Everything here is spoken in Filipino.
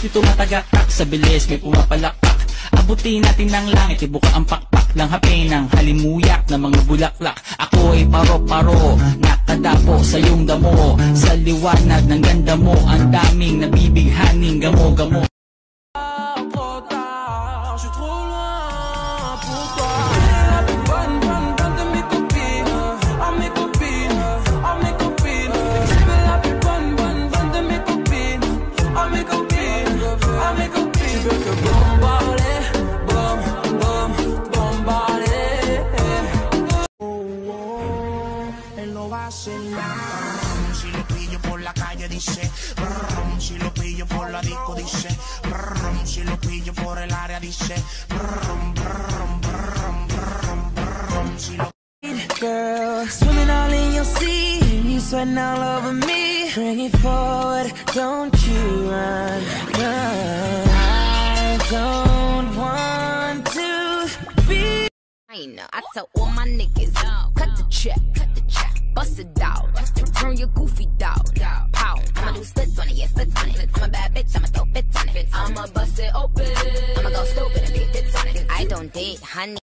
dito matagatak, sa bilis may pumapalakpak. Abutin natin ng langit, ibuka ang pakpak ng hape ng halimuyak na mga bulaklak. Ako ay paro-paro, nakadapo sa iyong damo. Sa liwanag ng ganda mo, ang daming nabibighaning gamo-gamo. Si lo pillo por la calle dice brum, si lo pillo por la disco dice brum, si lo pillo por el área dice brum, brum, brum, brum, brum, si lo... Girl, swimming all in your sea, you sweating all over me. Bring it forward, don't you run, run. I don't want to be. I know, I tell all my niggas, cut the check, bust it out, turn your goofy dog, pow. I'ma do splits on it, yeah, splits on it. I'm a bad bitch, I'ma throw fits on it. I'ma bust it open, I'ma go stupid and be fits on it. I don't date honey.